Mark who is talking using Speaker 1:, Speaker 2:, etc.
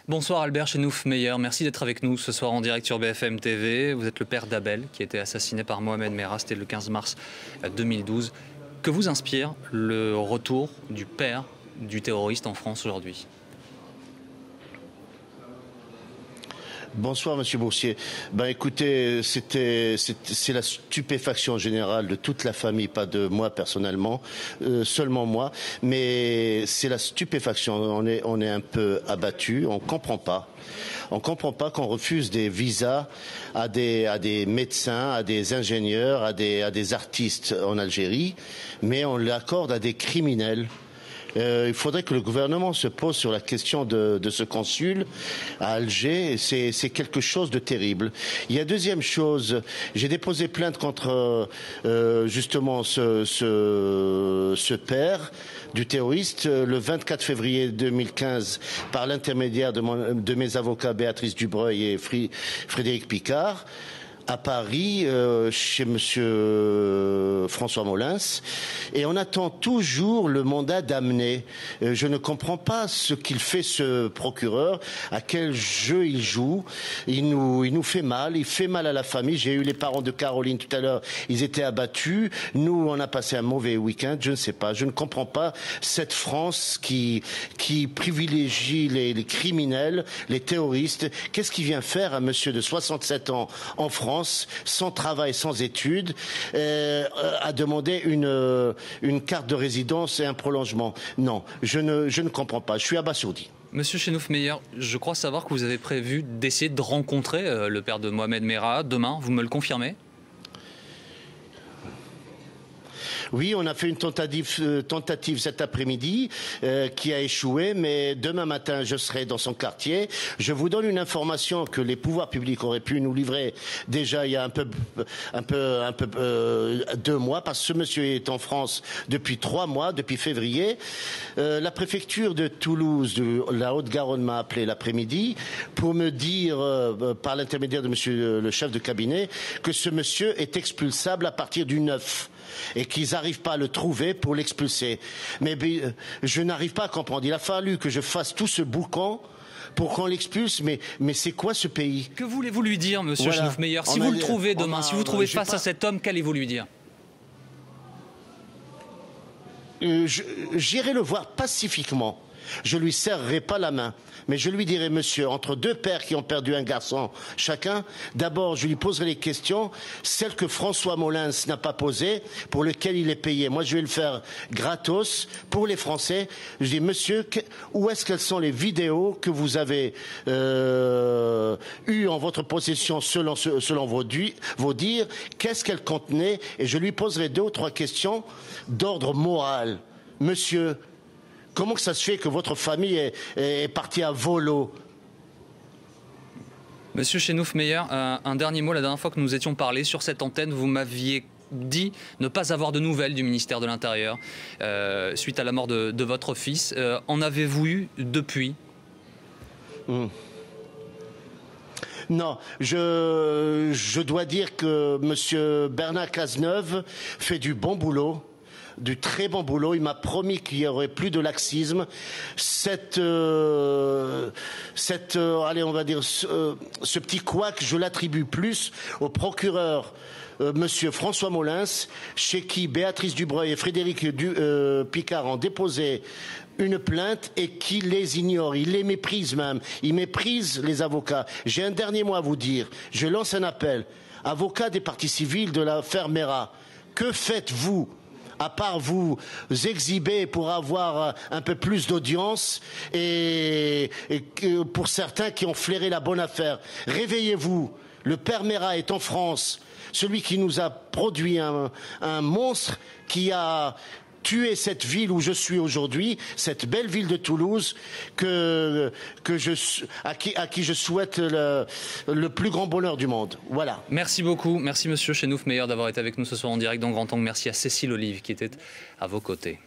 Speaker 1: Bonsoir Albert Chenouf-Meyer, merci d'être avec nous ce soir en direct sur BFM TV. Vous êtes le père d'Abel qui a été assassiné par Mohamed Merah, c'était le 15 mars 2012. Que vous inspire le retour du père du terroriste en France aujourd'hui ?
Speaker 2: Bonsoir Monsieur Boursier. Écoutez, c'est la stupéfaction générale de toute la famille, pas de moi personnellement, seulement moi, mais c'est la stupéfaction. On est un peu abattu, on comprend pas. On comprend pas qu'on refuse des visas à des médecins, à des ingénieurs, à des artistes en Algérie, mais on l'accorde à des criminels. Il faudrait que le gouvernement se pose sur la question de ce consul à Alger. C'est quelque chose de terrible. Il y a deuxième chose, j'ai déposé plainte contre justement ce père du terroriste le 24 février 2015 par l'intermédiaire de mes avocats Béatrice Dubreuil et Frédéric Picard, à Paris, chez Monsieur François Molins, et on attend toujours le mandat d'amener. Je ne comprends pas ce qu'il fait, ce procureur, à quel jeu il joue. Il nous fait mal, il fait mal à la famille. J'ai eu les parents de Caroline tout à l'heure, ils étaient abattus. Nous, on a passé un mauvais week-end, je ne sais pas. Je ne comprends pas cette France qui privilégie les criminels, les terroristes. Qu'est-ce qu'il vient faire à monsieur de 67 ans en France, sans travail, sans études, à demander une carte de résidence et un prolongement? Non, je ne comprends pas. Je suis abasourdi.
Speaker 1: Monsieur Chenouf-Meyer, je crois savoir que vous avez prévu d'essayer de rencontrer le père de Mohamed Merah demain. Vous me le confirmez ?
Speaker 2: Oui, on a fait une tentative cet après-midi qui a échoué, mais demain matin, je serai dans son quartier. Je vous donne une information que les pouvoirs publics auraient pu nous livrer déjà il y a un peu 2 mois, parce que ce monsieur est en France depuis 3 mois, depuis février. La préfecture de Toulouse, de la Haute-Garonne, m'a appelé l'après-midi pour me dire, par l'intermédiaire de monsieur le chef de cabinet, que ce monsieur est expulsable à partir du 9. Et qu'ils n'arrivent pas à le trouver pour l'expulser. Mais je n'arrive pas à comprendre. Il a fallu que je fasse tout ce boucan pour qu'on l'expulse. Mais c'est quoi ce pays?
Speaker 1: Que voulez-vous lui dire, monsieur Chenouf-Meyer? Si vous le trouvez demain, si vous trouvez face à cet homme, qu'allez-vous lui dire?
Speaker 2: J'irai le voir pacifiquement. Je lui serrerai pas la main, mais je lui dirai, monsieur, entre 2 pères qui ont perdu un garçon chacun, d'abord je lui poserai les questions, celles que François Molins n'a pas posées, pour lesquelles il est payé. Moi je vais le faire gratos pour les Français. Je dis, monsieur, où est-ce qu'elles sont les vidéos que vous avez eues en votre possession selon vos dires? Qu'est-ce qu'elles contenaient? Et je lui poserai 2 ou 3 questions d'ordre moral. Monsieur, comment que ça se fait que votre famille est partie à volo?
Speaker 1: Monsieur Chenouf-Meyer, un dernier mot. La dernière fois que nous étions parlé sur cette antenne, vous m'aviez dit ne pas avoir de nouvelles du ministère de l'Intérieur suite à la mort de votre fils. En avez-vous eu depuis?
Speaker 2: Non, je dois dire que monsieur Bernard Cazeneuve fait du bon boulot. Du très bon boulot. Il m'a promis qu'il n'y aurait plus de laxisme. Allez, on va dire, ce petit couac, je l'attribue plus au procureur monsieur François Molins, chez qui Béatrice Dubreuil et Frédéric Picard ont déposé une plainte et qui les ignore. Il les méprise même. Il méprise les avocats. J'ai un dernier mot à vous dire. Je lance un appel. Avocats des parties civiles de l'affaire Merah, que faites-vous à part vous exhiber pour avoir un peu plus d'audience et pour certains qui ont flairé la bonne affaire? Réveillez-vous. Le père Merah est en France, celui qui nous a produit un monstre qui a tué cette ville où je suis aujourd'hui, cette belle ville de Toulouse, à qui je souhaite le plus grand bonheur du monde. Voilà.
Speaker 1: Merci beaucoup. Merci monsieur Chenouf-Meyer d'avoir été avec nous ce soir en direct dans Grand Angle. Merci à Cécile Olive qui était à vos côtés.